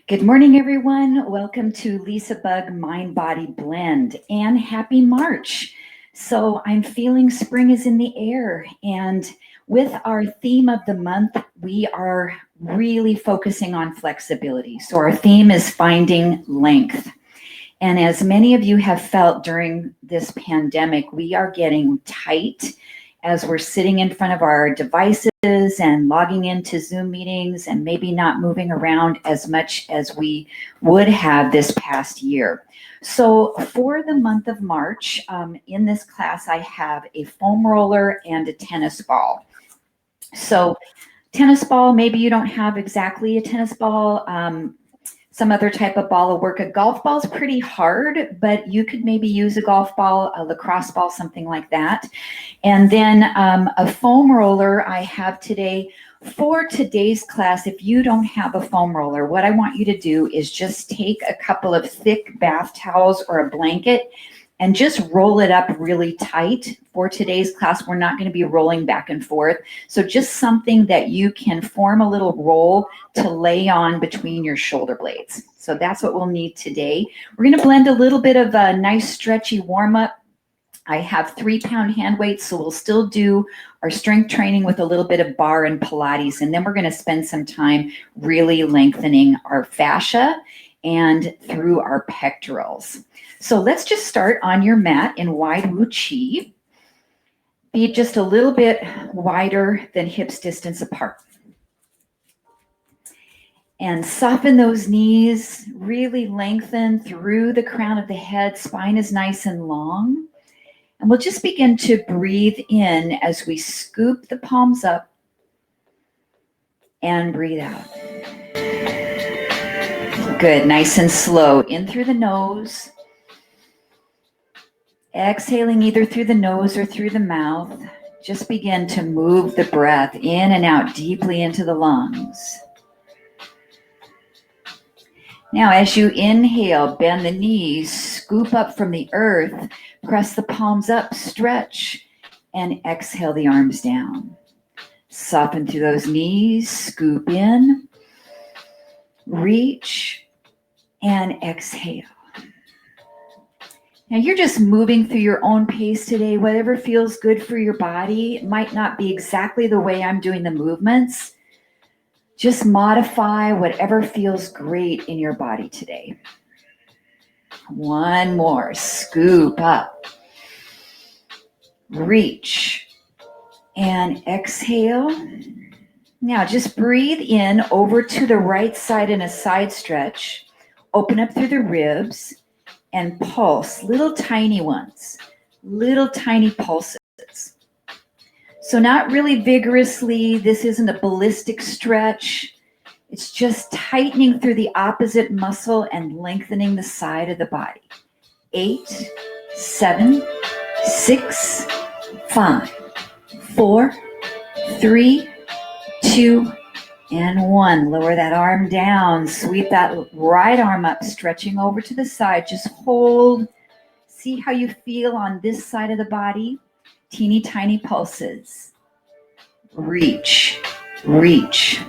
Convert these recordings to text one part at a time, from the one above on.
Good morning, everyone. Welcome to LisaBug Mind Body Blend and happy March. So I'm feeling spring is in the air, and with our theme of the month, we are really focusing on flexibility. So our theme is finding length. And as many of you have felt during this pandemic, we are getting tight as we're sitting in front of our devices and logging into Zoom meetings and maybe not moving around as much as we would have this past year. So for the month of March, in this class, I have a foam roller and a tennis ball. So tennis ball, maybe you don't have exactly a tennis ball. Some other type of ball will work. A golf ball is pretty hard, but you could maybe use a golf ball, a lacrosse ball, something like that. And then a foam roller I have today. For today's class, if you don't have a foam roller, what I want you to do is just take a couple of thick bath towels or a blanket and just roll it up really tight. For today's class, we're not going to be rolling back and forth. So just something that you can form a little roll to lay on between your shoulder blades. So that's what we'll need today. We're going to blend a little bit of a nice stretchy warm up. I have 3-pound hand weights, so we'll still do our strength training with a little bit of bar and Pilates, and then we're going to spend some time really lengthening our fascia and through our pectorals. So let's just start on your mat in wide Wu Chi. Be just a little bit wider than hips distance apart. And soften those knees, really lengthen through the crown of the head. Spine is nice and long. And we'll just begin to breathe in as we scoop the palms up and breathe out. Good, nice and slow. In through the nose. Exhaling either through the nose or through the mouth. Just begin to move the breath in and out deeply into the lungs. Now, as you inhale, bend the knees, scoop up from the earth, press the palms up, stretch, and exhale the arms down. Soften through those knees, scoop in, reach, and exhale. Now you're just moving through your own pace today. Whatever feels good for your body. It might not be exactly the way I'm doing the movements. Just modify whatever feels great in your body today. One more. Scoop up. Reach. And exhale. Now just breathe in over to the right side in a side stretch. Open up through the ribs. And pulse, little tiny ones, little tiny pulses. So not really vigorously, this isn't a ballistic stretch. It's just tightening through the opposite muscle and lengthening the side of the body. 8, 7, 6, 5, 4, 3, 2, and 1. Lower that arm down. Sweep that right arm up, stretching over to the side. Just hold. See how you feel on this side of the body. Teeny tiny pulses. Reach, reach.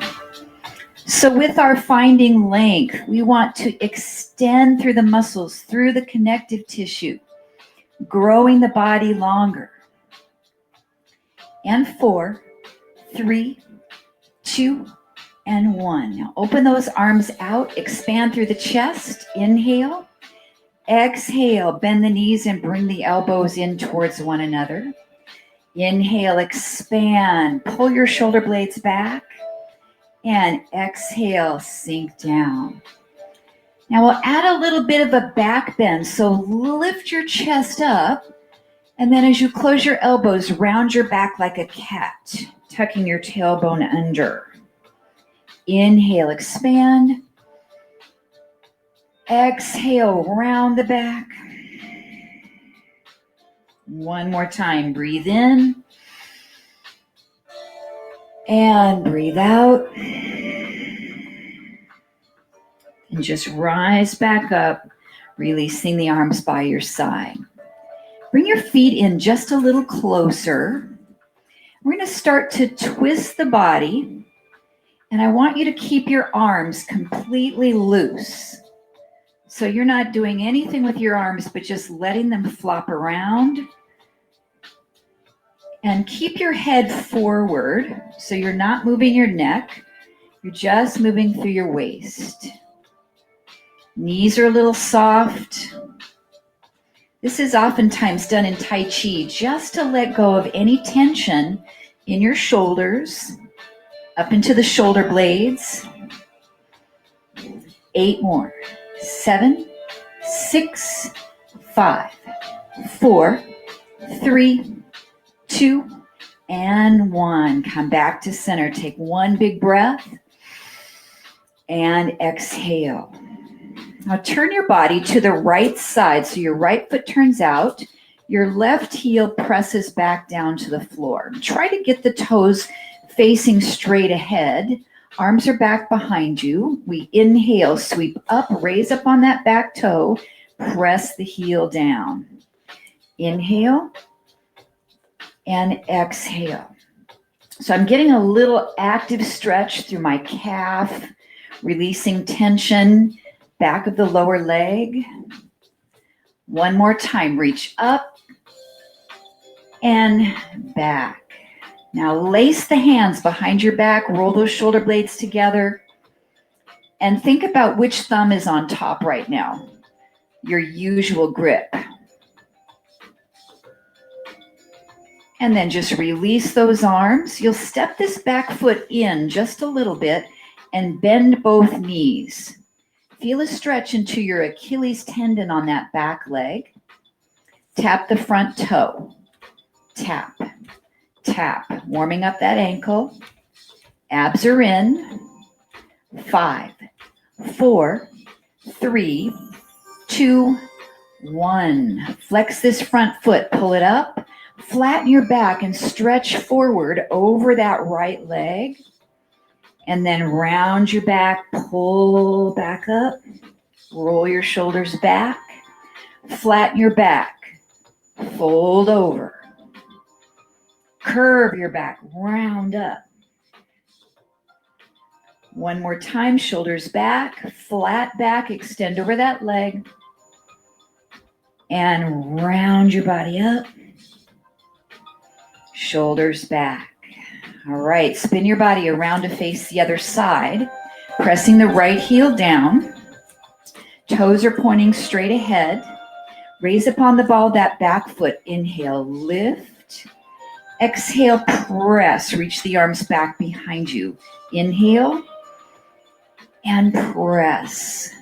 So with our finding length, we want to extend through the muscles, through the connective tissue, growing the body longer. And 4, 3, 2, and 1. Now open those arms out, expand through the chest. Inhale, exhale, bend the knees and bring the elbows in towards one another. Inhale, expand, pull your shoulder blades back, and exhale, sink down. Now we'll add a little bit of a back bend, so lift your chest up, and then as you close your elbows, round your back like a cat, tucking your tailbone under. Inhale, expand. Exhale, round the back. One more time. Breathe in. And breathe out. And just rise back up, releasing the arms by your side. Bring your feet in just a little closer. We're going to start to twist the body. And I want you to keep your arms completely loose. So you're not doing anything with your arms, but just letting them flop around. And keep your head forward, so you're not moving your neck. You're just moving through your waist. Knees are a little soft. This is oftentimes done in Tai Chi just to let go of any tension in your shoulders, up into the shoulder blades. 8 more. 7, 6, 5, 4, 3, 2, and 1. Come back to center. Take one big breath and exhale. Now turn your body to the right side. So your right foot turns out. Your left heel presses back down to the floor. Try to get the toes facing straight ahead. Arms are back behind you. We inhale, sweep up, raise up on that back toe. Press the heel down. Inhale and exhale. So I'm getting a little active stretch through my calf, releasing tension, back of the lower leg. One more time, reach up and back. Now lace the hands behind your back, roll those shoulder blades together, and think about which thumb is on top right now, your usual grip. And then just release those arms. You'll step this back foot in just a little bit and bend both knees. Feel a stretch into your Achilles tendon on that back leg. Tap the front toe. Tap, tap, warming up that ankle. Abs are in. 5, 4, 3, 2, 1. Flex this front foot, pull it up, flatten your back and stretch forward over that right leg. And then round your back, pull back up, roll your shoulders back, flatten your back, fold over, curve your back, round up. One more time, shoulders back, flat back, extend over that leg, and round your body up, shoulders back. All right, spin your body around to face the other side, pressing the right heel down. Toes are pointing straight ahead. Raise up on the ball that back foot. Inhale, lift. Exhale, press. Reach the arms back behind you. Inhale and press.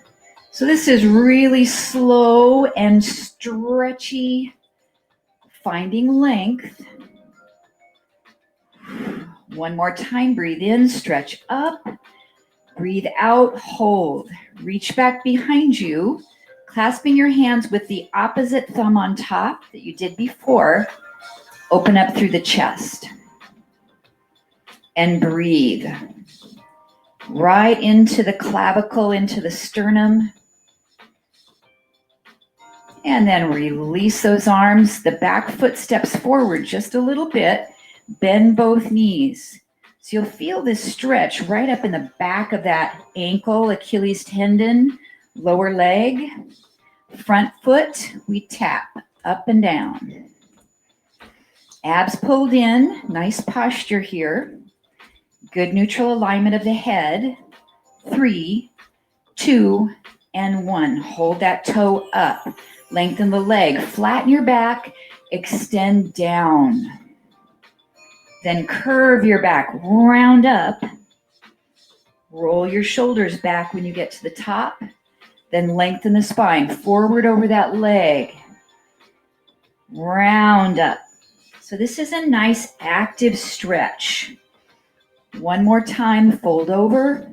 So this is really slow and stretchy, finding length. One more time, breathe in, stretch up, breathe out, hold. Reach back behind you, clasping your hands with the opposite thumb on top that you did before. Open up through the chest and breathe right into the clavicle, into the sternum. And then release those arms. The back foot steps forward just a little bit. Bend both knees. So you'll feel this stretch right up in the back of that ankle, Achilles tendon, lower leg, front foot. We tap up and down. Abs pulled in, nice posture here. Good neutral alignment of the head. 3, 2, and 1. Hold that toe up. Lengthen the leg. Flatten your back. Extend down. Then curve your back, round up. Roll your shoulders back when you get to the top. Then lengthen the spine, forward over that leg. Round up. So this is a nice active stretch. One more time, fold over.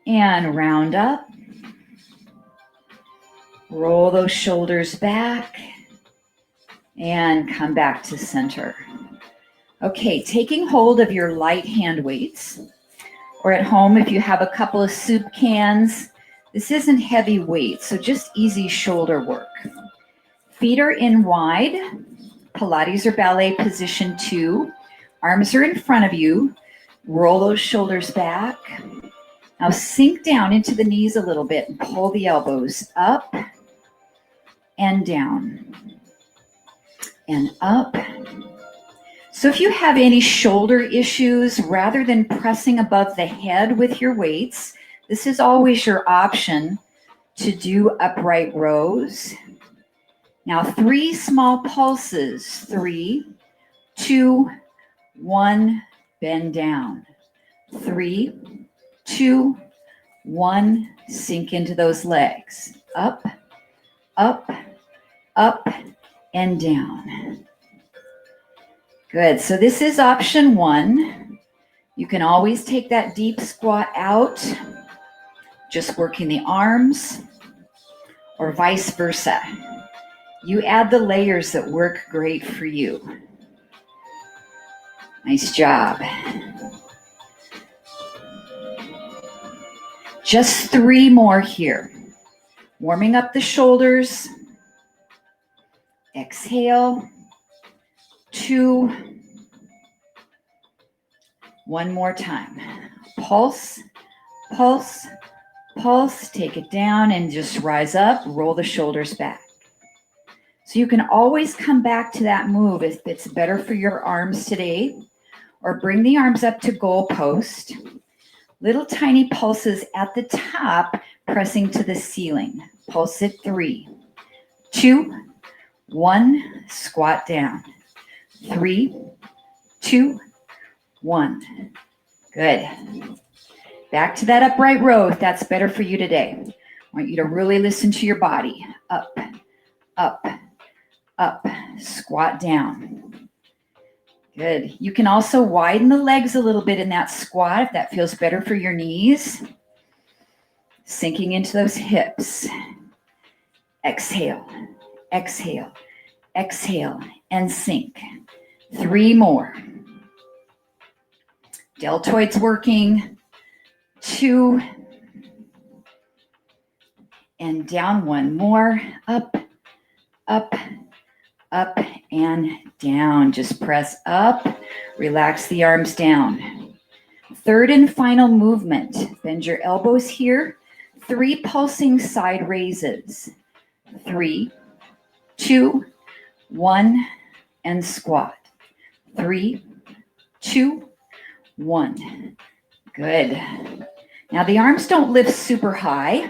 And round up. Roll those shoulders back. And come back to center. Okay, taking hold of your light hand weights, or at home if you have a couple of soup cans. This isn't heavy weight, so just easy shoulder work. Feet are in wide, Pilates or ballet position 2. Arms are in front of you. Roll those shoulders back. Now sink down into the knees a little bit and pull the elbows up and down and up. So if you have any shoulder issues, rather than pressing above the head with your weights, this is always your option to do upright rows. Now 3 small pulses. 3, 2, 1, bend down. 3, 2, 1, sink into those legs. Up, up, up, and down. Good. So this is option 1. You can always take that deep squat out, just working the arms, or vice versa. You add the layers that work great for you. Nice job. Just 3 more here. Warming up the shoulders. Exhale. 2. 1 more time. Pulse, pulse, pulse. Take it down and just rise up. Roll the shoulders back. So you can always come back to that move if it's better for your arms today, or bring the arms up to goal post. Little tiny pulses at the top, pressing to the ceiling. Pulse it. 3, 2, 1, squat down. 3, 2, 1. Good. Back to that upright row if that's better for you today. I want you to really listen to your body. Up, up, up. Squat down. Good. You can also widen the legs a little bit in that squat if that feels better for your knees. Sinking into those hips. Exhale, exhale, exhale, and sink. 3 more. Deltoids working. 2. And down 1 more. Up, up, up, and down. Just press up. Relax the arms down. 3rd and final movement. Bend your elbows here. 3 pulsing side raises. 3, 2, 1, and squat. 3, 2, 1. Good. Now the arms don't lift super high.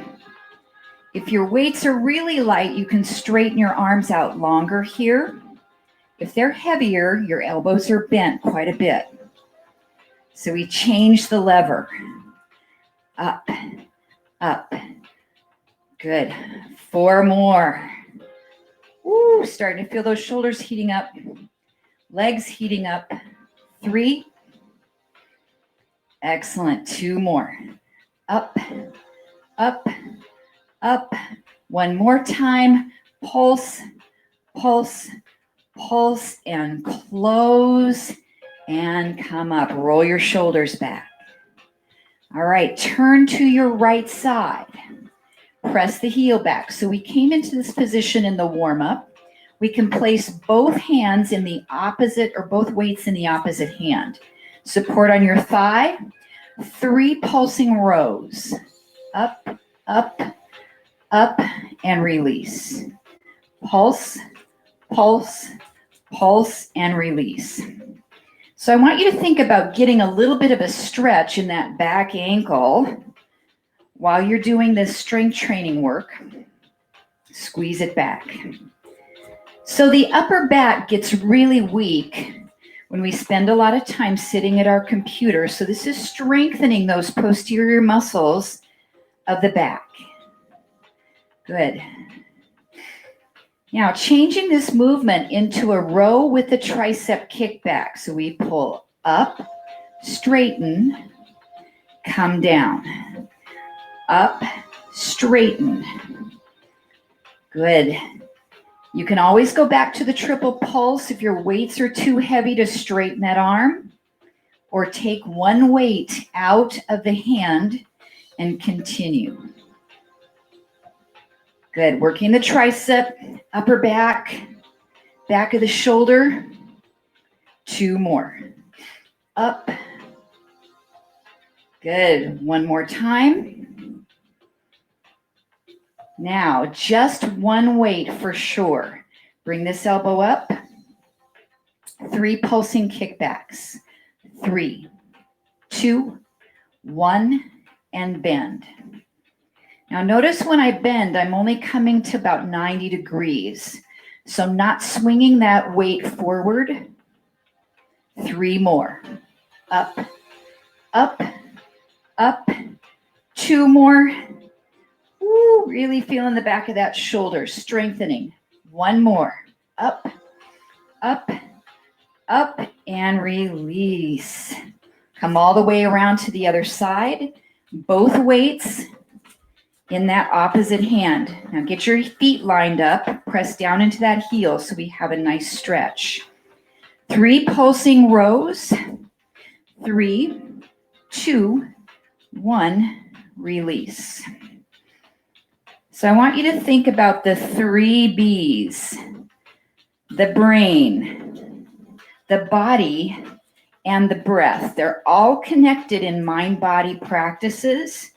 If your weights are really light, you can straighten your arms out longer here. If they're heavier, your elbows are bent quite a bit. So we change the lever. Up, up. Good. 4 more. Ooh, starting to feel those shoulders heating up. Legs heating up. 3. Excellent. 2 more. Up, up, up. 1 more time. Pulse, pulse, pulse, and close. And come up. Roll your shoulders back. All right. Turn to your right side. Press the heel back. So we came into this position in the warm-up. We can place both hands in the opposite, or both weights in the opposite hand. Support on your thigh. 3 pulsing rows. Up, up, up, and release. Pulse, pulse, pulse, and release. So I want you to think about getting a little bit of a stretch in that back ankle while you're doing this strength training work. Squeeze it back. So the upper back gets really weak when we spend a lot of time sitting at our computer. So this is strengthening those posterior muscles of the back. Good. Now changing this movement into a row with the tricep kickback. So we pull up, straighten, come down. Up, straighten. Good. You can always go back to the triple pulse if your weights are too heavy to straighten that arm, or take 1 weight out of the hand and continue. Good. Working the tricep, upper back, back of the shoulder. 2 more. Up, Good. One more time. Now, just one weight for sure. Bring this elbow up. 3 pulsing kickbacks. 3, 2, 1, and bend. Now notice when I bend, I'm only coming to about 90 degrees. So not swinging that weight forward. 3 more. Up, up, up. 2 more. Ooh, really feeling the back of that shoulder, strengthening. 1 more. Up, up, up, and release. Come all the way around to the other side. Both weights in that opposite hand. Now get your feet lined up. Press down into that heel so we have a nice stretch. 3 pulsing rows. 3, 2, 1, release. So I want you to think about the 3 B's. The brain, the body, and the breath. They're all connected in mind-body practices.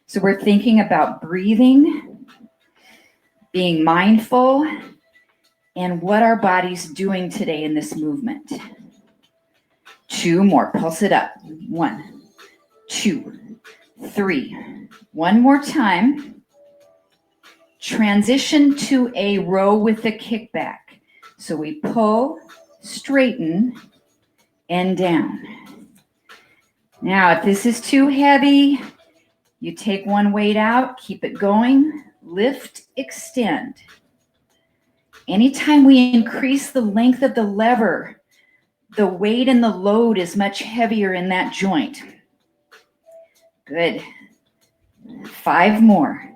So we're thinking about breathing, being mindful, and what our body's doing today in this movement. 2 more. Pulse it up. 1, 2, 3. One more time. Transition to a row with a kickback. So we pull, straighten, and down. Now, if this is too heavy, you take one weight out, keep it going, lift, extend. Anytime we increase the length of the lever, the weight and the load is much heavier in that joint. Good. 5 more.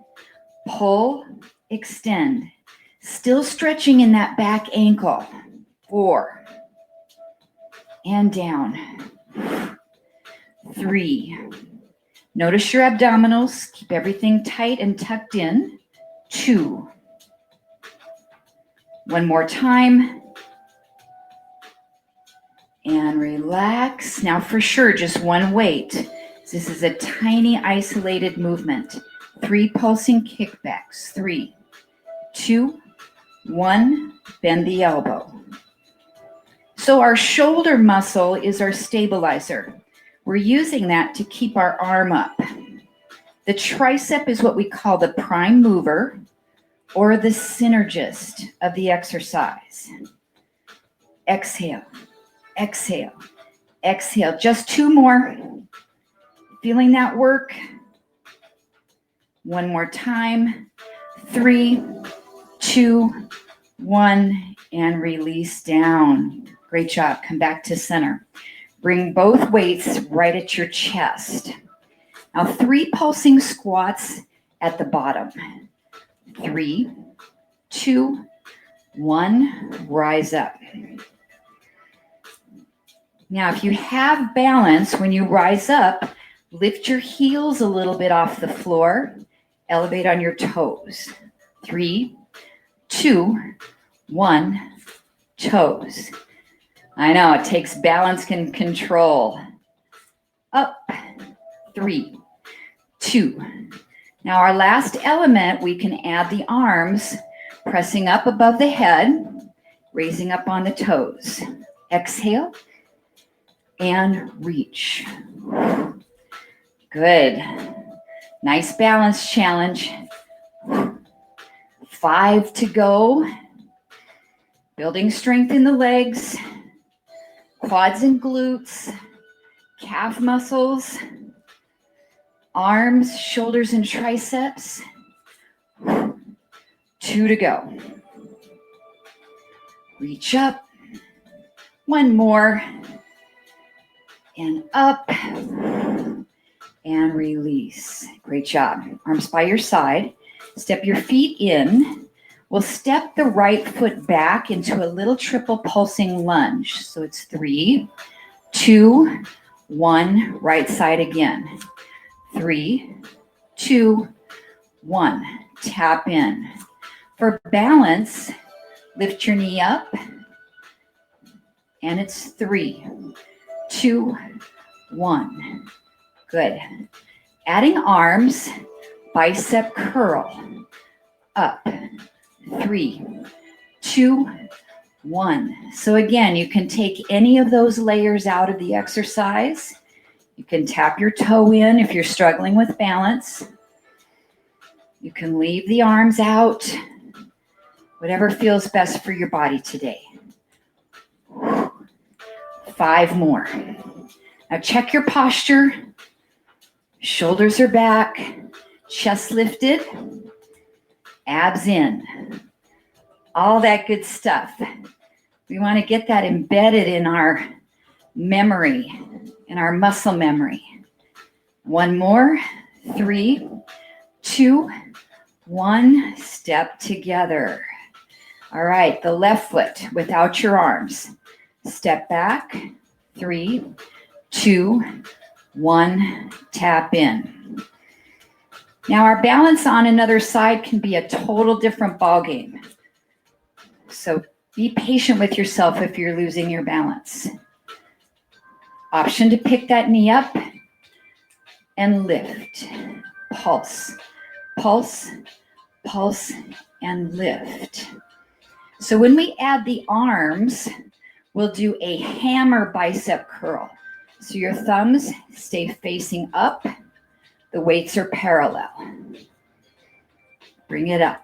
Pull, extend. Still stretching in that back ankle. 4. And down. 3. Notice your abdominals. Keep everything tight and tucked in. 2. One more time. And relax. Now for sure, just one weight. This is a tiny isolated movement. 3 pulsing kickbacks. 3, 2, 1. Bend the elbow. So our shoulder muscle is our stabilizer. We're using that to keep our arm up. The tricep is what we call the prime mover or the synergist of the exercise. Exhale, exhale, exhale. Just 2 more. Feeling that work? One more time. 3, 2, 1, and release down. Great job. Come back to center. Bring both weights right at your chest. Now 3 pulsing squats at the bottom. 3, 2, 1, rise up. Now if you have balance, when you rise up, lift your heels a little bit off the floor. Elevate on your toes. 3, 2, 1, toes. I know, it takes balance and control. Up, 3, 2. Now our last element, we can add the arms, pressing up above the head, raising up on the toes. Exhale and reach. Good. Nice balance challenge. 5 to go. Building strength in the legs, quads and glutes, calf muscles, arms, shoulders, and triceps. 2 to go. Reach up. 1 more. And up. And release. Great job. Arms by your side. Step your feet in. We'll step the right foot back into a little triple pulsing lunge. So it's 3, 2, 1. Right side again. 3, 2, 1. Tap in. For balance, lift your knee up. And it's 3, 2, 1. Good. Adding arms, bicep curl. Up. 3, 2, 1. So again, you can take any of those layers out of the exercise. You can tap your toe in if you're struggling with balance. You can leave the arms out. Whatever feels best for your body today. 5 more. Now check your posture. Shoulders are back. Chest lifted. Abs in. All that good stuff. We want to get that embedded in our memory, in our muscle memory. 1 more. 3, 2, 1. Step together. All right, the left foot without your arms. Step back. 3, 2, 1. Tap in. Now our balance on another side can be a total different ballgame. So be patient with yourself if you're losing your balance. Option to pick that knee up and lift. Pulse, pulse, pulse, and lift. So when we add the arms, we'll do a hammer bicep curl. So your thumbs stay facing up. The weights are parallel. Bring it up.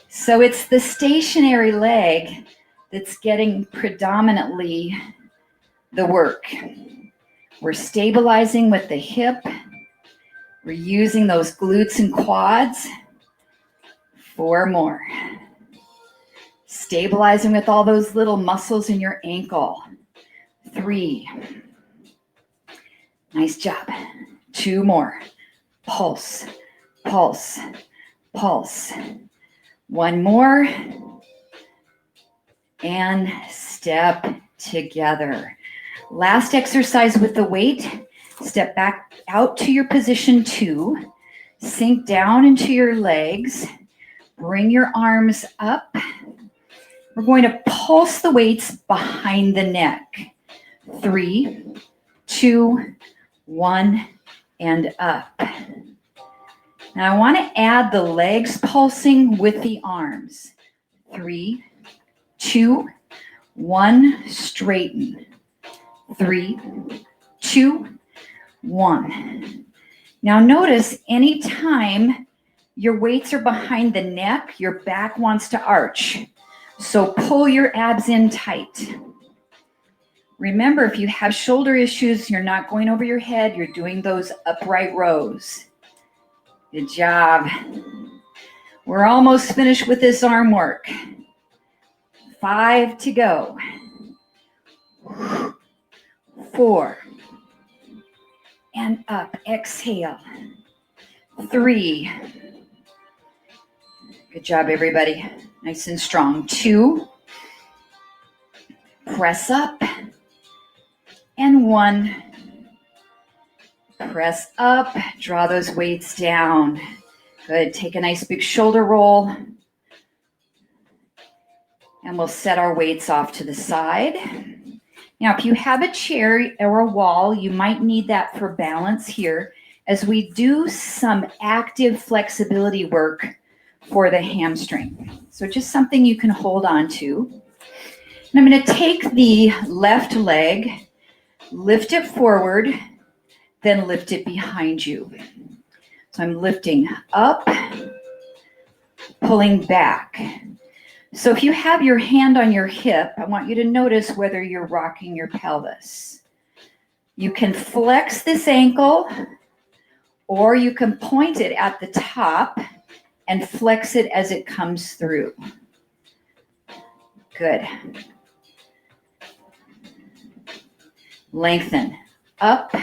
So it's the stationary leg that's getting predominantly the work. We're stabilizing with the hip. We're using those glutes and quads. 4 more. Stabilizing with all those little muscles in your ankle. 3. Nice job. 2 more. Pulse, pulse, pulse. 1 more. And step together. Last exercise with the weight. Step back out to your position 2. Sink down into your legs. Bring your arms up. We're going to pulse the weights behind the neck. 3, 2, 1, and up. Now I want to add the legs pulsing with the arms. 3, 2, 1, straighten. 3, 2, 1. Now notice anytime your weights are behind the neck, your back wants to arch. So pull your abs in tight. Remember, if you have shoulder issues, you're not going over your head, you're doing those upright rows. Good job. We're almost finished with this arm work. 5 to go. 4. And up. Exhale. 3. Good job, everybody. Nice and strong. 2. Press up. And 1. Press up. Draw those weights down. Good. Take a nice big shoulder roll. And we'll set our weights off to the side. Now, if you have a chair or a wall, you might need that for balance here as we do some active flexibility work for the hamstring. So just something you can hold on to. And I'm going to take the left leg, lift it forward, then lift it behind you. So I'm lifting up, pulling back. So if you have your hand on your hip, I want you to notice whether you're rocking your pelvis. You can flex this ankle, or you can point it at the top and flex it as it comes through. Good. Lengthen up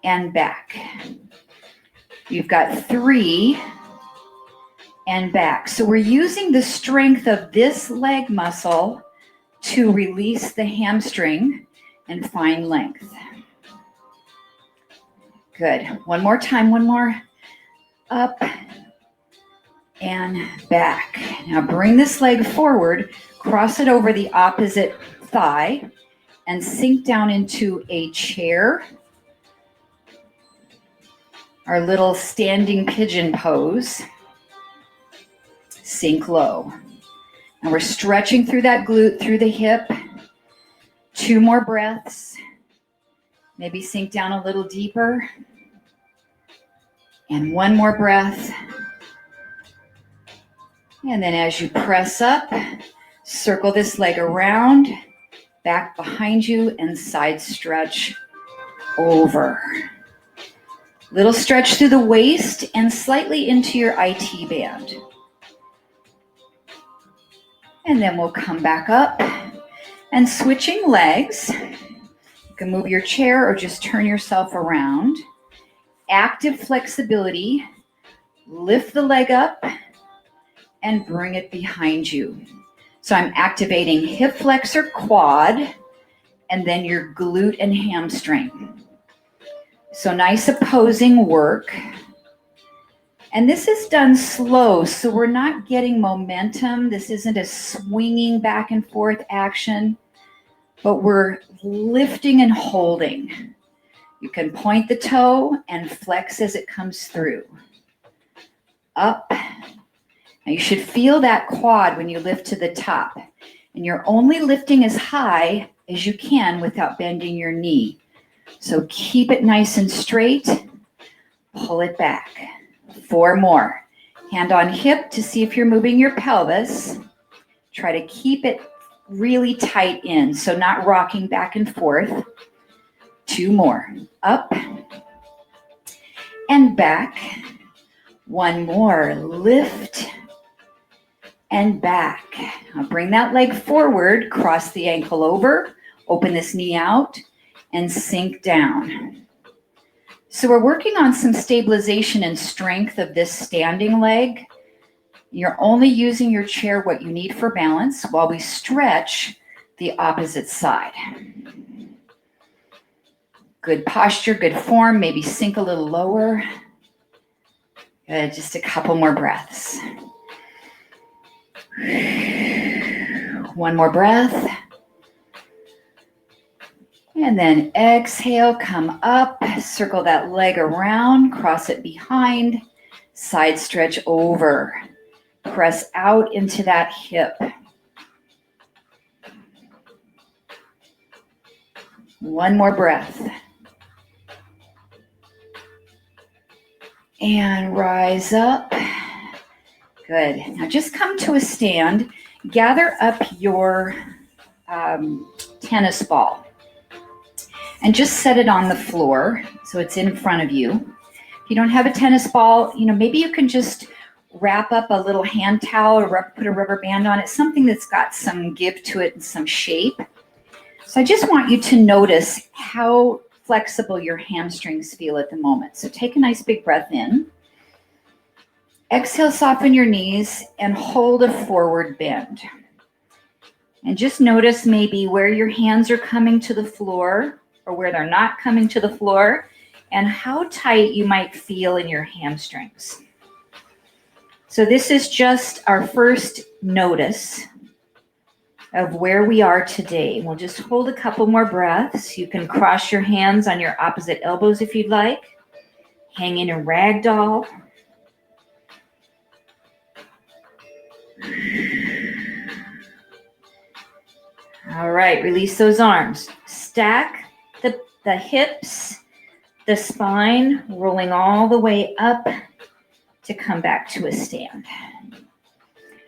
and back. You've got 3 and back. So we're using the strength of this leg muscle to release the hamstring and find length. Good. One more time. One more. Up and back. Now bring this leg forward, cross it over the opposite thigh, and sink down into a chair, our little standing pigeon pose. Sink low. And we're stretching through that glute, through the hip. 2 more breaths. Maybe sink down a little deeper. And 1 more breath. And then as you press up, circle this leg around, back behind you, and side stretch over. Little stretch through the waist and slightly into your IT band. And then we'll come back up and switching legs. You can move your chair or just turn yourself around. Active flexibility. Lift the leg up and bring it behind you. So I'm activating hip flexor, quad, and then your glute and hamstring. So nice opposing work. And this is done slow, so we're not getting momentum. This isn't a swinging back and forth action, but we're lifting and holding. You can point the toe and flex as it comes through. Up. Now you should feel that quad when you lift to the top. And you're only lifting as high as you can without bending your knee. So keep it nice and straight. Pull it back. 4 more. Hand on hip to see if you're moving your pelvis. Try to keep it really tight in, so not rocking back and forth. 2 more. Up and back. 1 more. Lift and back. Now bring that leg forward, cross the ankle over, open this knee out, and sink down. So we're working on some stabilization and strength of this standing leg. You're only using your chair what you need for balance while we stretch the opposite side. Good posture, good form. Maybe sink a little lower. Good, just a couple more breaths. 1 more breath. And then exhale, come up, circle that leg around, cross it behind, side stretch over. Press out into that hip. 1 more breath. And rise up. Good. Now just come to a stand. Gather up your tennis ball. And just set it on the floor so it's in front of you. If you don't have a tennis ball, maybe you can just wrap up a little hand towel or put a rubber band on it, something that's got some give to it and some shape. So I just want you to notice how flexible your hamstrings feel at the moment. So take a nice big breath in. Exhale, soften your knees and hold a forward bend. And just notice maybe where your hands are coming to the floor or where they're not coming to the floor, and how tight you might feel in your hamstrings. So this is just our first notice of where we are today. We'll just hold a couple more breaths. You can cross your hands on your opposite elbows if you'd like. Hang in a ragdoll. All right, release those arms. Stack the hips, the spine, rolling all the way up to come back to a stand.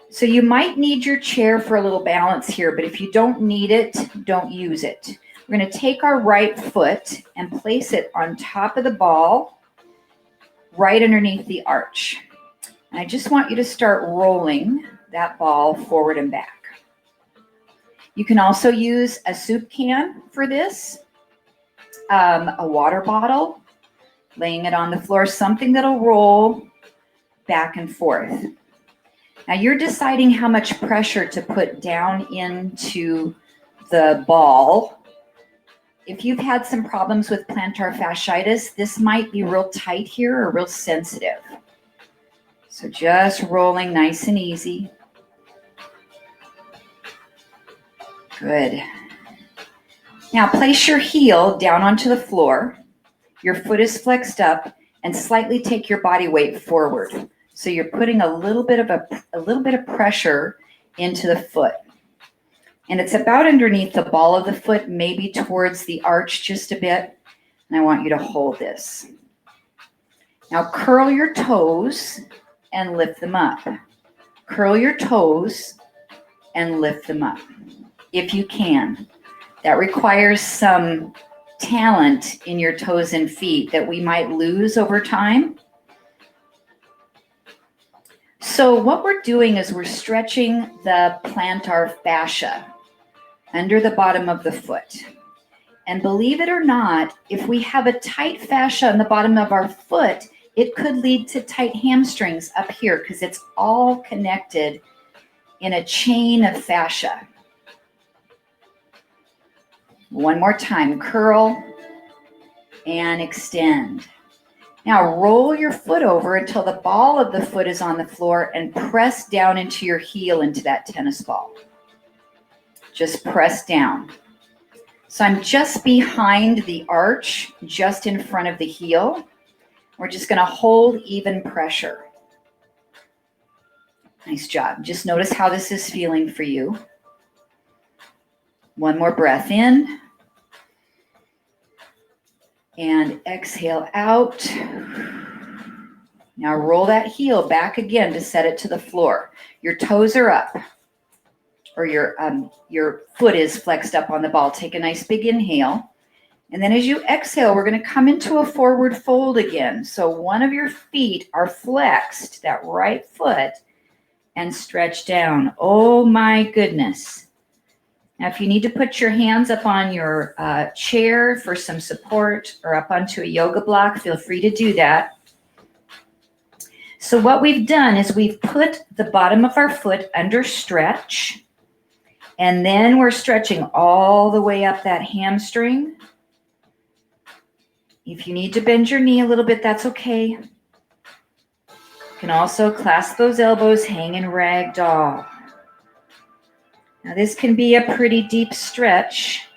So you might need your chair for a little balance here, but if you don't need it, don't use it. We're going to take our right foot and place it on top of the ball, right underneath the arch. And I just want you to start rolling that ball forward and back. You can also use a soup can for this, a water bottle, laying it on the floor, something that'll roll back and forth. Now you're deciding how much pressure to put down into the ball. If you've had some problems with plantar fasciitis, this might be real tight here or real sensitive. So just rolling nice and easy. Good. Now place your heel down onto the floor. Your foot is flexed up, and slightly take your body weight forward. So you're putting a little bit of pressure into the foot. And it's about underneath the ball of the foot, maybe towards the arch just a bit. And I want you to hold this. Now curl your toes and lift them up. Curl your toes and lift them up, if you can. That requires some talent in your toes and feet that we might lose over time. So what we're doing is we're stretching the plantar fascia under the bottom of the foot. And believe it or not, if we have a tight fascia on the bottom of our foot, it could lead to tight hamstrings up here because it's all connected in a chain of fascia. One more time, curl and extend. Now roll your foot over until the ball of the foot is on the floor and press down into your heel into that tennis ball. Just press down. So I'm just behind the arch, just in front of the heel. We're just going to hold even pressure. Nice job. Just notice how this is feeling for you. One more breath in. And exhale out. Now roll that heel back again to set it to the floor. Your toes are up, or your foot is flexed up on the ball. Take a nice big inhale. And then as you exhale, we're going to come into a forward fold again. So one of your feet are flexed, that right foot, and stretch down. Oh my goodness. Now, if you need to put your hands up on your chair for some support or up onto a yoga block, feel free to do that. So what we've done is we've put the bottom of our foot under stretch, and then we're stretching all the way up that hamstring. If you need to bend your knee a little bit, that's okay. You can also clasp those elbows, hang in ragdoll. Now this can be a pretty deep stretch,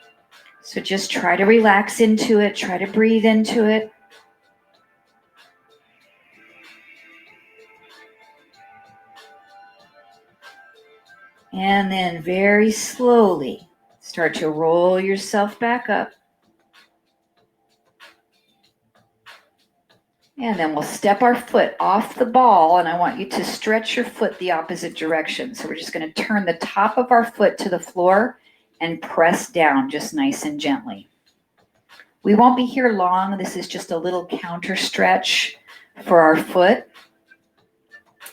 so just try to relax into it, try to breathe into it. And then very slowly start to roll yourself back up. And then we'll step our foot off the ball, and I want you to stretch your foot the opposite direction. So we're just going to turn the top of our foot to the floor and press down just nice and gently. We won't be here long. This is just a little counter stretch for our foot,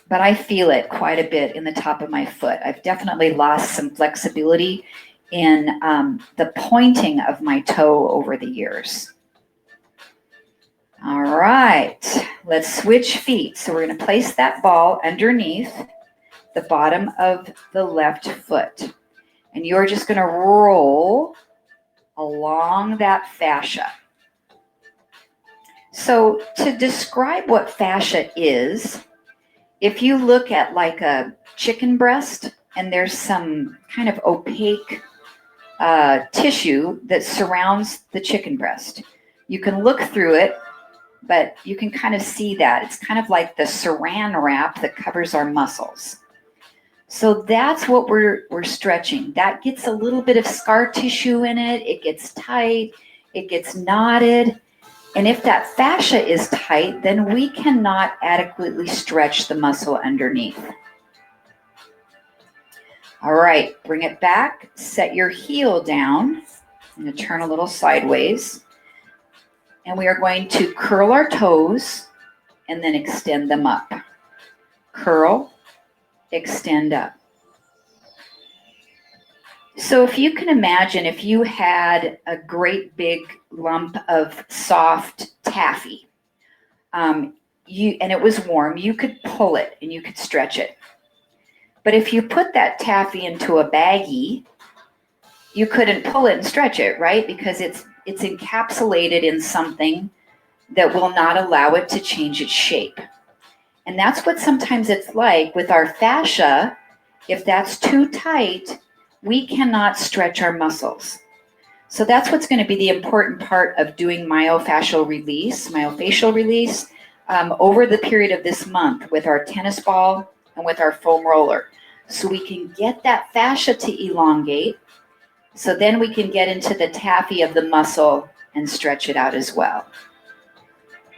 but I feel it quite a bit in the top of my foot. I've definitely lost some flexibility in the pointing of my toe over the years. All right, let's switch feet. So we're going to place that ball underneath the bottom of the left foot. And you're just going to roll along that fascia. So to describe what fascia is, if you look at like a chicken breast and there's some kind of opaque tissue that surrounds the chicken breast, you can look through it, but you can kind of see that. It's kind of like the saran wrap that covers our muscles. So that's what we're stretching. That gets a little bit of scar tissue in it. It gets tight. It gets knotted. And if that fascia is tight, then we cannot adequately stretch the muscle underneath. All right, bring it back. Set your heel down. I'm going to turn a little sideways. And we are going to curl our toes and then extend them up. Curl, extend up. So if you can imagine, if you had a great big lump of soft taffy, and it was warm, you could pull it and you could stretch it. But if you put that taffy into a baggie, you couldn't pull it and stretch it, right? Because it's encapsulated in something that will not allow it to change its shape. And that's what sometimes it's like with our fascia. If that's too tight, we cannot stretch our muscles. So that's what's going to be the important part of doing myofascial release over the period of this month with our tennis ball and with our foam roller. So we can get that fascia to elongate. So then we can get into the taffy of the muscle and stretch it out as well.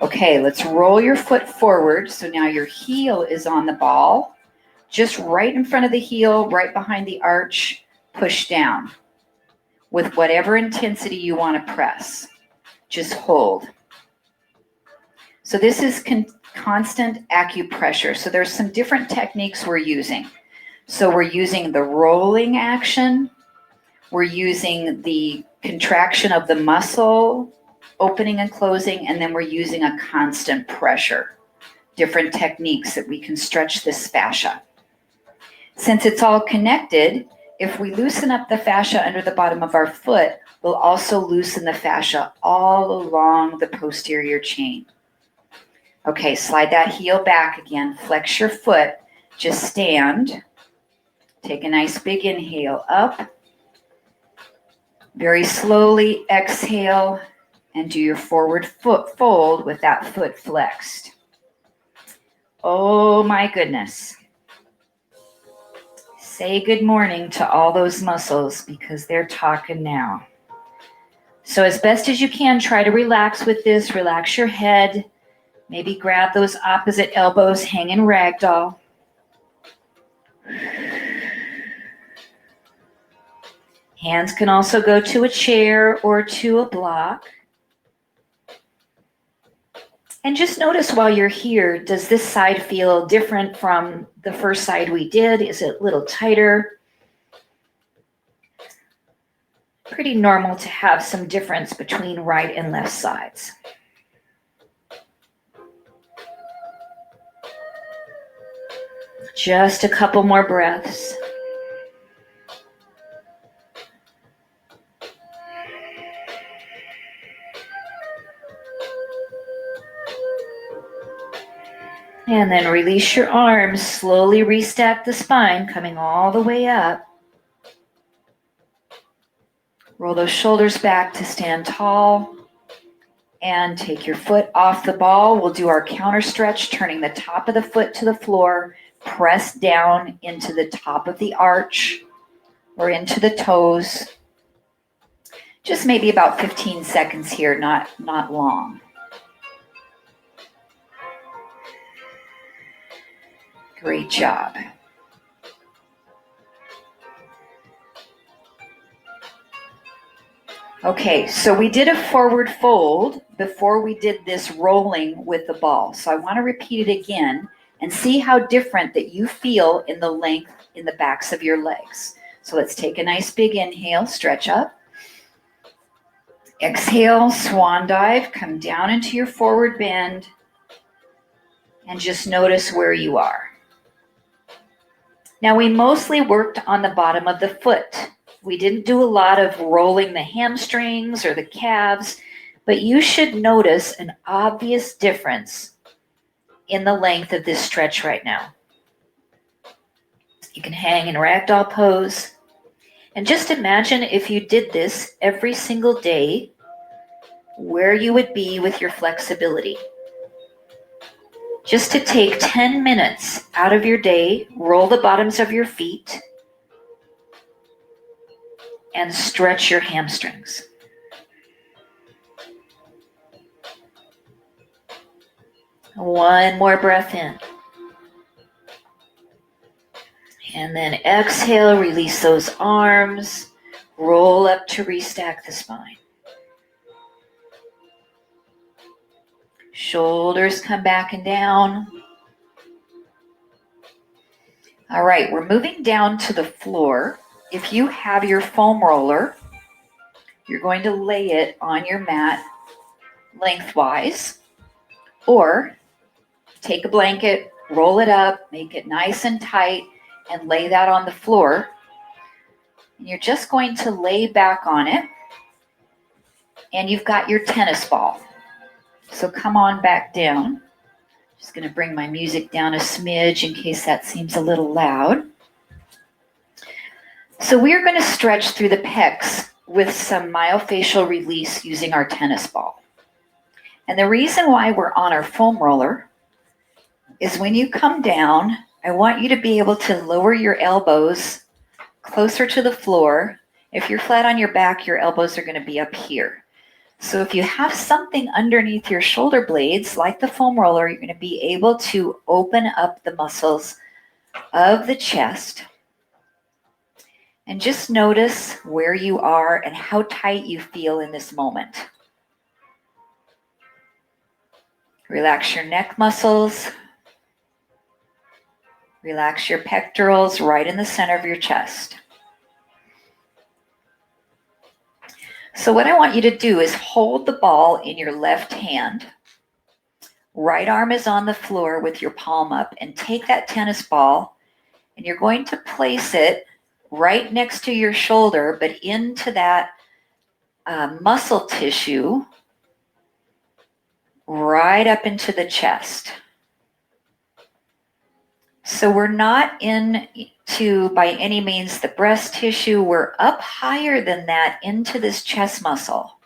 Okay, let's roll your foot forward. So now your heel is on the ball, just right in front of the heel, right behind the arch, push down with whatever intensity you want to press. Just hold. So this is constant acupressure. So there's some different techniques we're using. So we're using the rolling action. We're using the contraction of the muscle, opening and closing, and then we're using a constant pressure. Different techniques that we can stretch this fascia. Since it's all connected, if we loosen up the fascia under the bottom of our foot, we'll also loosen the fascia all along the posterior chain. Okay, slide that heel back again. Flex your foot. Just stand. Take a nice big inhale up. Very slowly exhale and do your forward foot fold with that foot flexed. Oh my goodness. Say good morning to all those muscles because they're talking now. So as best as you can, try to relax with this. Relax your head. Maybe grab those opposite elbows, hang in ragdoll. Hands can also go to a chair or to a block. And just notice while you're here, does this side feel different from the first side we did? Is it a little tighter? Pretty normal to have some difference between right and left sides. Just a couple more breaths. And then release your arms, slowly restack the spine, coming all the way up. Roll those shoulders back to stand tall. And take your foot off the ball. We'll do our counter stretch, turning the top of the foot to the floor. Press down into the top of the arch or into the toes. Just maybe about 15 seconds here, not long. Great job. Okay, so we did a forward fold before we did this rolling with the ball. So I want to repeat it again and see how different that you feel in the length in the backs of your legs. So let's take a nice big inhale, stretch up. Exhale, swan dive, come down into your forward bend and just notice where you are. Now we mostly worked on the bottom of the foot. We didn't do a lot of rolling the hamstrings or the calves, but you should notice an obvious difference in the length of this stretch right now. You can hang in ragdoll pose. And just imagine if you did this every single day, where you would be with your flexibility. Just to take 10 minutes out of your day, roll the bottoms of your feet, and stretch your hamstrings. One more breath in. And then exhale, release those arms, roll up to restack the spine. Shoulders come back and down. All right, we're moving down to the floor. If you have your foam roller, you're going to lay it on your mat lengthwise, or take a blanket, roll it up, make it nice and tight, and lay that on the floor. And you're just going to lay back on it, and you've got your tennis ball. So come on back down. Just going to bring my music down a smidge in case that seems a little loud. So we're going to stretch through the pecs with some myofascial release using our tennis ball. And the reason why we're on our foam roller is when you come down, I want you to be able to lower your elbows closer to the floor. If you're flat on your back, your elbows are going to be up here. So if you have something underneath your shoulder blades, like the foam roller, you're going to be able to open up the muscles of the chest. And just notice where you are and how tight you feel in this moment. Relax your neck muscles. Relax your pectorals right in the center of your chest. So what I want you to do is hold the ball in your left hand. Right arm is on the floor with your palm up, and take that tennis ball and you're going to place it right next to your shoulder, but into that muscle tissue right up into the chest. So we're not into, by any means, the breast tissue. We're up higher than that into this chest muscle.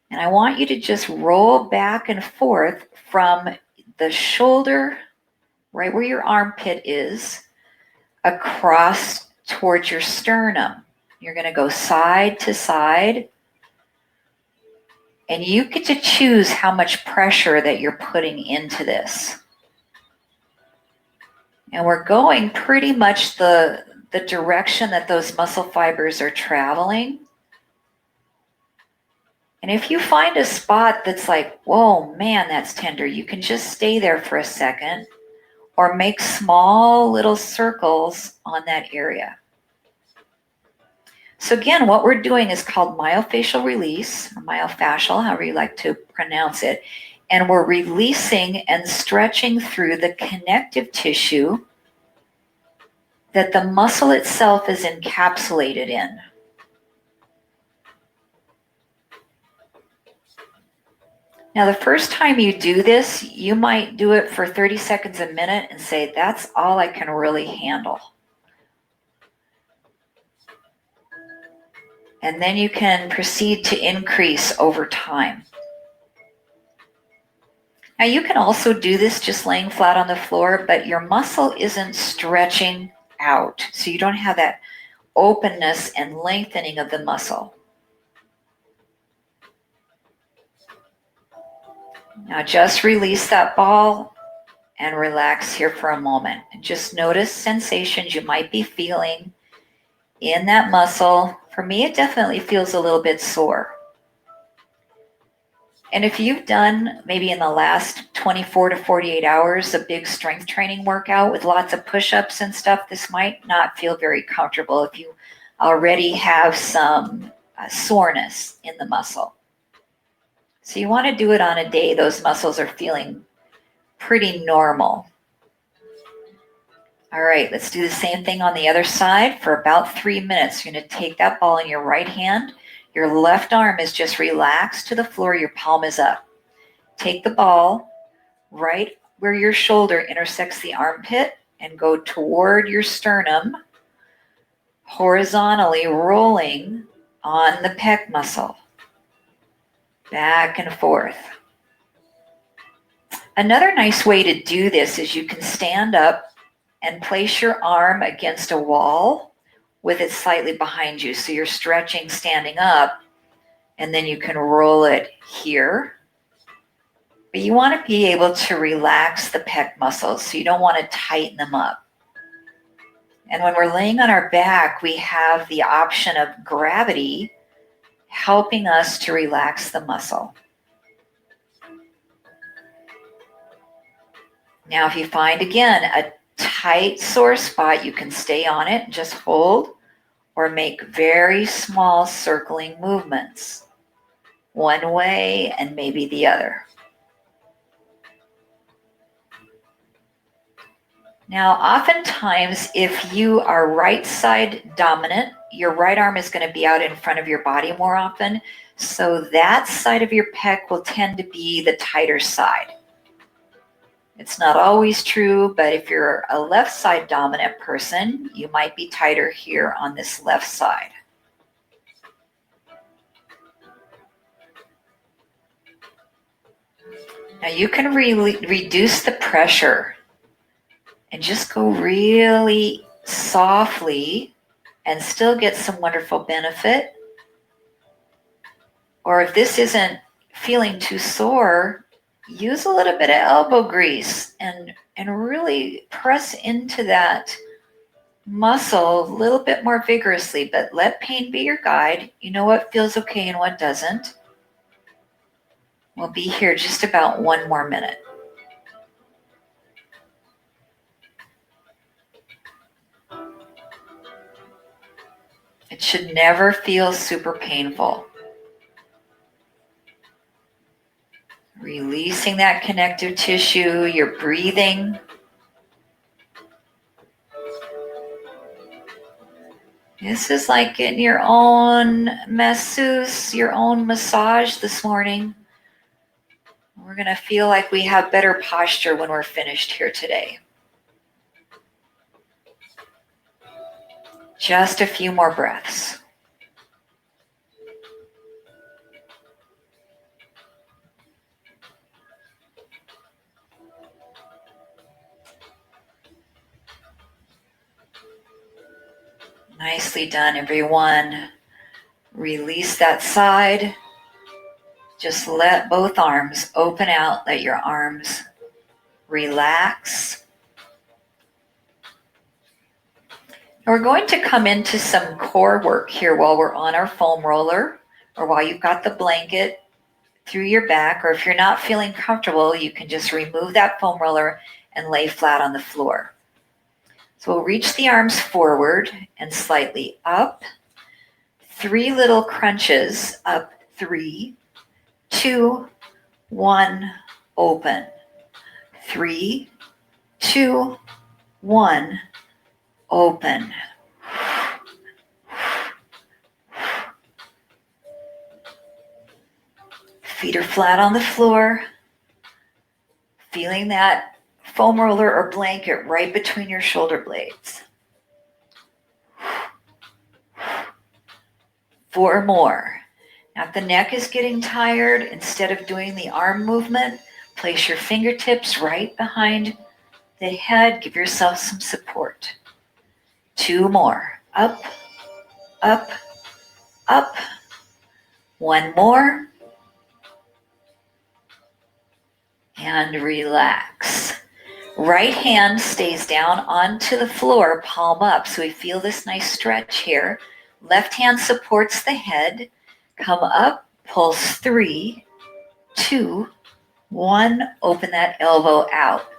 And I want you to just roll back and forth from the shoulder, right where your armpit is, across towards your sternum. You're going to go side to side. And you get to choose how much pressure that you're putting into this. And we're going pretty much the direction that those muscle fibers are traveling. And if you find a spot that's like, whoa, man, that's tender, you can just stay there for a second or make small little circles on that area. So again, what we're doing is called myofascial release, or myofascial, however you like to pronounce it. And we're releasing and stretching through the connective tissue that the muscle itself is encapsulated in. Now, the first time you do this, you might do it for 30 seconds a minute and say, that's all I can really handle. And then you can proceed to increase over time. Now, you can also do this just laying flat on the floor, but your muscle isn't stretching out, so you don't have that openness and lengthening of the muscle. Now just release that ball and relax here for a moment. And just notice sensations you might be feeling in that muscle. For me, it definitely feels a little bit sore. And if you've done maybe in the last 24 to 48 hours a big strength training workout with lots of push-ups and stuff, this might not feel very comfortable if you already have some soreness in the muscle. So you want to do it on a day those muscles are feeling pretty normal. All right, let's do the same thing on the other side for about 3 minutes. You're going to take that ball in your right hand. Your left arm is just relaxed to the floor. Your palm is up. Take the ball right where your shoulder intersects the armpit and go toward your sternum, horizontally rolling on the pec muscle. Back and forth. Another nice way to do this is you can stand up and place your arm against a wall with it slightly behind you. So you're stretching standing up, and then you can roll it here. But you want to be able to relax the pec muscles, so you don't want to tighten them up. And when we're laying on our back, we have the option of gravity helping us to relax the muscle. Now, if you find, again, a tight sore spot, you can stay on it, just hold, or make very small circling movements, one way and maybe the other. Now, oftentimes, if you are right side dominant, your right arm is going to be out in front of your body more often. So that side of your pec will tend to be the tighter side. It's not always true, but if you're a left side dominant person, you might be tighter here on this left side. Now you can really reduce the pressure and just go really softly and still get some wonderful benefit. Or if this isn't feeling too sore, use a little bit of elbow grease and really press into that muscle a little bit more vigorously, but let pain be your guide. You know what feels okay and what doesn't. We'll be here just about 1 more minute. It should never feel super painful. Releasing that connective tissue, your breathing. This is like getting your own masseuse, your own massage this morning. We're going to feel like we have better posture when we're finished here today. Just a few more breaths. Nicely done, everyone. Release that side. Just let both arms open out. Let your arms relax. We're going to come into some core work here while we're on our foam roller, or while you've got the blanket through your back, or if you're not feeling comfortable, you can just remove that foam roller and lay flat on the floor. So we'll reach the arms forward and slightly up. 3 little crunches, up, 3, 2, 1, open. 3, 2, 1, open. Feet are flat on the floor. Feeling that foam roller or blanket right between your shoulder blades. 4 more. Now if the neck is getting tired, instead of doing the arm movement, place your fingertips right behind the head. Give yourself some support. 2 more. Up, up, up. 1 more. And relax. Right hand stays down onto the floor, palm up. So we feel this nice stretch here. Left hand supports the head. Come up, pulse 3, 2, 1. Open that elbow out.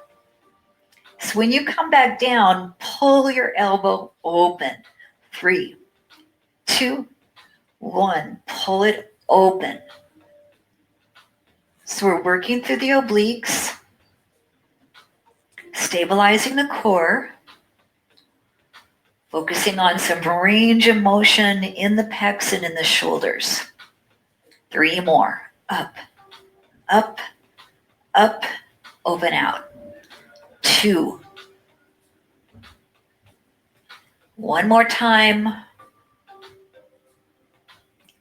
So when you come back down, pull your elbow open. 3, 2, 1. Pull it open. So we're working through the obliques, stabilizing the core, focusing on some range of motion in the pecs and in the shoulders. 3 more. Up, up, up, open out. 2. 1 more time.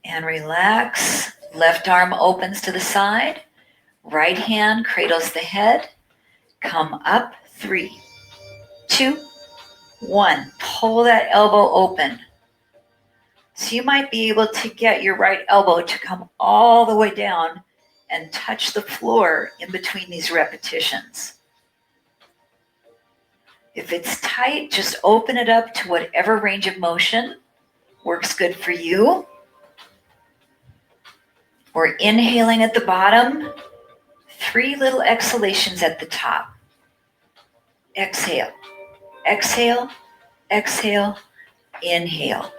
And relax. Left arm opens to the side. Right hand cradles the head. Come up. 3, 2, 1. Pull that elbow open. So you might be able to get your right elbow to come all the way down and touch the floor in between these repetitions. If it's tight, just open it up to whatever range of motion works good for you. We're inhaling at the bottom, 3 little exhalations at the top. Exhale, exhale, exhale, inhale.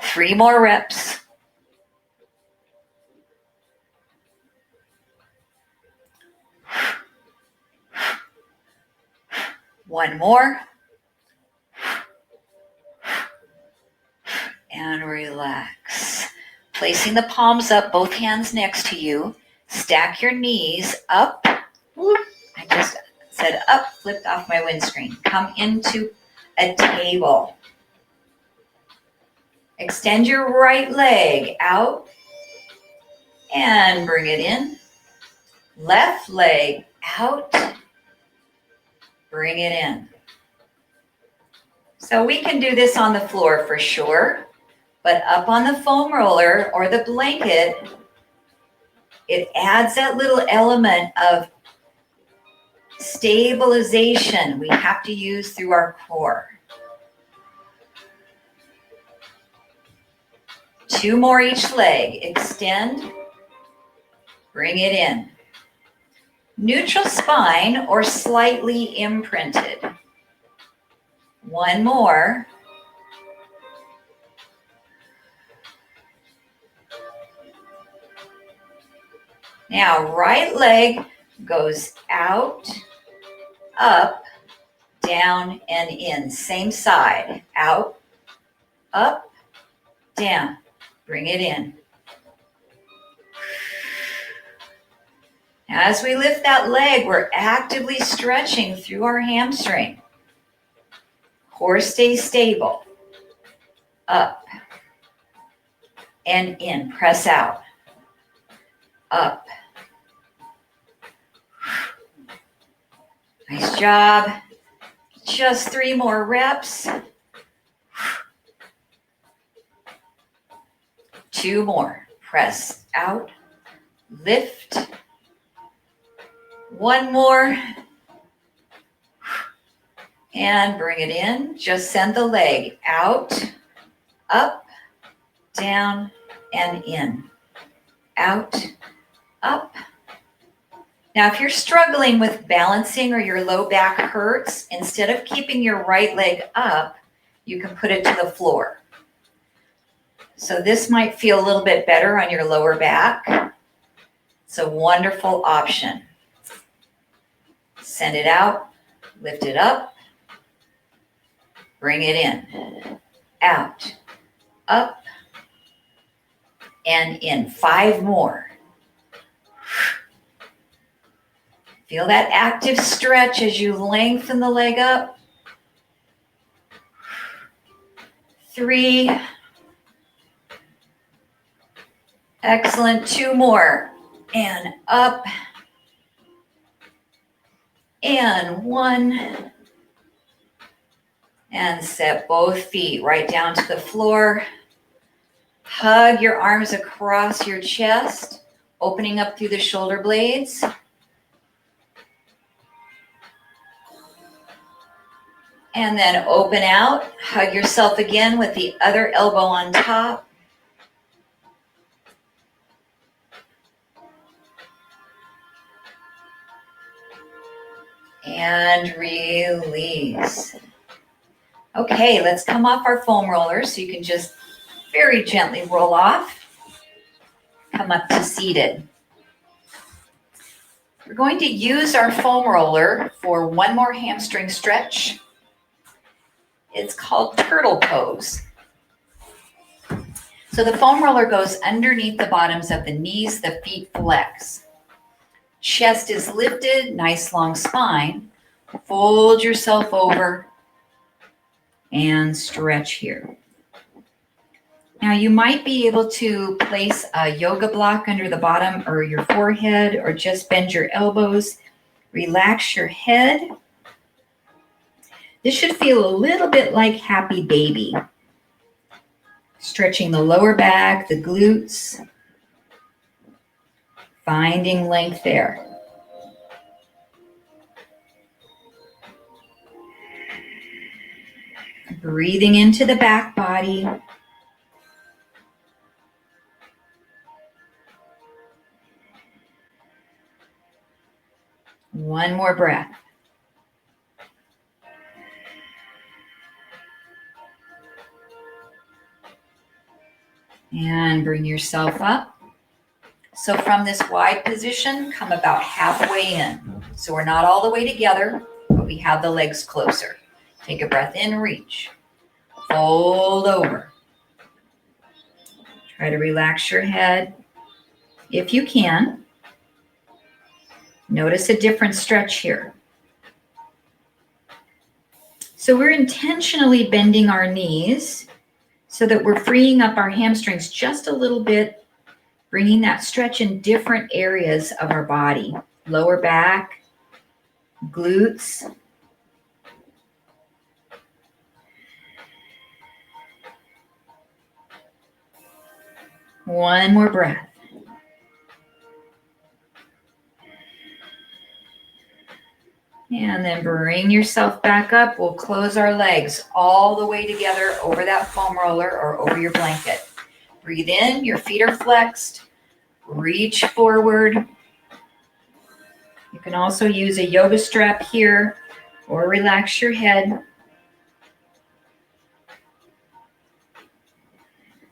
3 more reps. One more. And relax. Placing the palms up, both hands next to you. Stack your knees up. I just said up, flipped off my windscreen. Come into a table. Extend your right leg out. And bring it in. Left leg out. Bring it in. So we can do this on the floor for sure, but up on the foam roller or the blanket, it adds that little element of stabilization we have to use through our core. 2 more each leg. Extend. Bring it in. Neutral spine or slightly imprinted. 1 more. Now, right leg goes out, up, down, and in. Same side. Out, up, down. Bring it in. As we lift that leg, we're actively stretching through our hamstring. Core stays stable. Up and in. Press out. Up. Nice job. Just 3 more reps. 2 more. Press out. Lift. 1 more. And bring it in. Just send the leg out, up, down, and in. Out, up. Now, if you're struggling with balancing or your low back hurts, instead of keeping your right leg up, you can put it to the floor. So this might feel a little bit better on your lower back. It's a wonderful option. Send it out, lift it up, bring it in, out, up, and in. 5 more. Feel that active stretch as you lengthen the leg up. 3. Excellent. 2 more. And up. And 1. And set both feet right down to the floor. Hug your arms across your chest, opening up through the shoulder blades. And then open out. Hug yourself again with the other elbow on top. And release. Okay, let's come off our foam roller so you can just very gently roll off. Come up to seated. We're going to use our foam roller for 1 more hamstring stretch. It's called turtle pose. So the foam roller goes underneath the bottoms of the knees, the feet flex. Chest is lifted, nice long spine. Fold yourself over and stretch here. Now you might be able to place a yoga block under the bottom or your forehead, or just bend your elbows. Relax your head. This should feel a little bit like happy baby. Stretching the lower back, the glutes. Finding length there. Breathing into the back body. One more breath. And bring yourself up. So from this wide position, come about halfway in. So we're not all the way together, but we have the legs closer. Take a breath in, reach. Fold over. Try to relax your head if you can. Notice a different stretch here. So we're intentionally bending our knees so that we're freeing up our hamstrings just a little bit Bringing that stretch in different areas of our body. Lower back, glutes. One more breath. And then bring yourself back up. We'll close our legs all the way together over that foam roller or over your blanket. Breathe in, your feet are flexed. Reach forward. You can also use a yoga strap here or relax your head.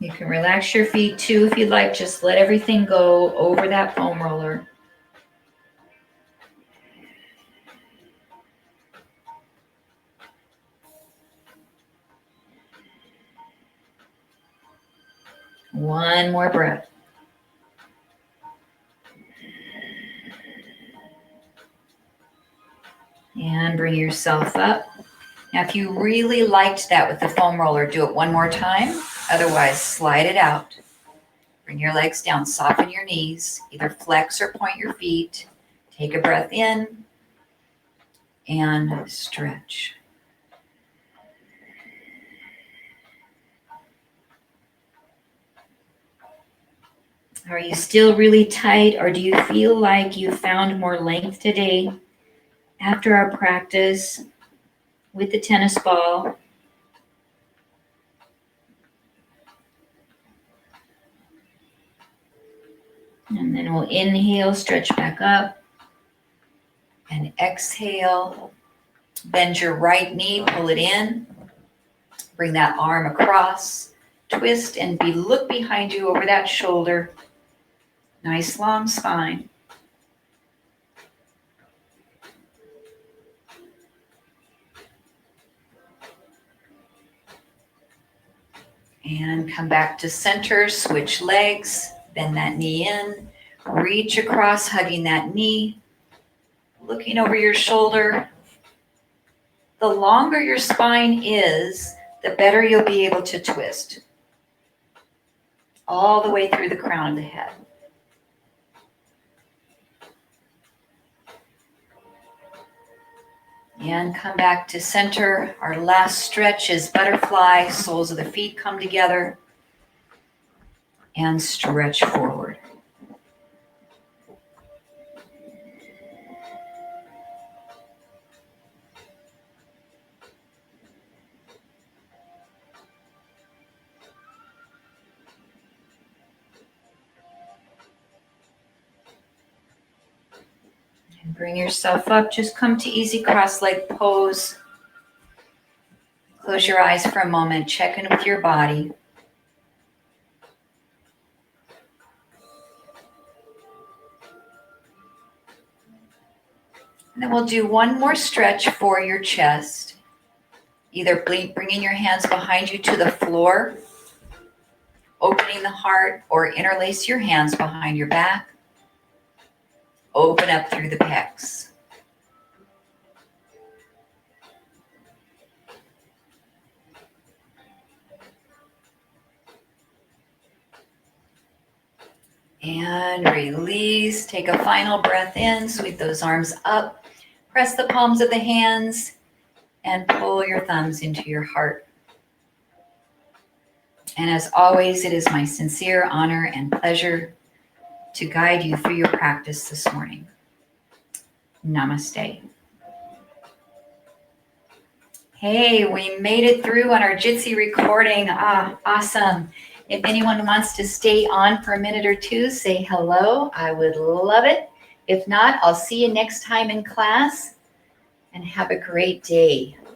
You can relax your feet too if you'd like. Just let everything go over that foam roller. One more breath. And bring yourself up. Now, if you really liked that with the foam roller, do it one more time. Otherwise, slide it out. Bring your legs down, soften your knees, either flex or point your feet. Take a breath in and stretch. Are you still really tight, or do you feel like you found more length today after our practice with the tennis ball? And then we'll inhale, stretch back up, and exhale. Bend your right knee, pull it in. Bring that arm across, twist, and look behind you over that shoulder. Nice long spine. And come back to center, switch legs, bend that knee in, reach across, hugging that knee, looking over your shoulder. The longer your spine is, the better you'll be able to twist all the way through the crown of the head. And come back to center. Our last stretch is butterfly. Soles of the feet come together and stretch forward. And bring yourself up. Just come to easy cross-leg pose. Close your eyes for a moment. Check in with your body. And then we'll do one more stretch for your chest. Either bringing your hands behind you to the floor, opening the heart, or interlace your hands behind your back. Open up through the pecs. And release. Take a final breath in. Sweep those arms up. Press the palms of the hands and pull your thumbs into your heart. And as always, it is my sincere honor and pleasure to guide you through your practice this morning. Namaste. Hey, we made it through on our Jitsi recording. Awesome. If anyone wants to stay on for a minute or two, say hello. I would love it. If not, I'll see you next time in class, and have a great day.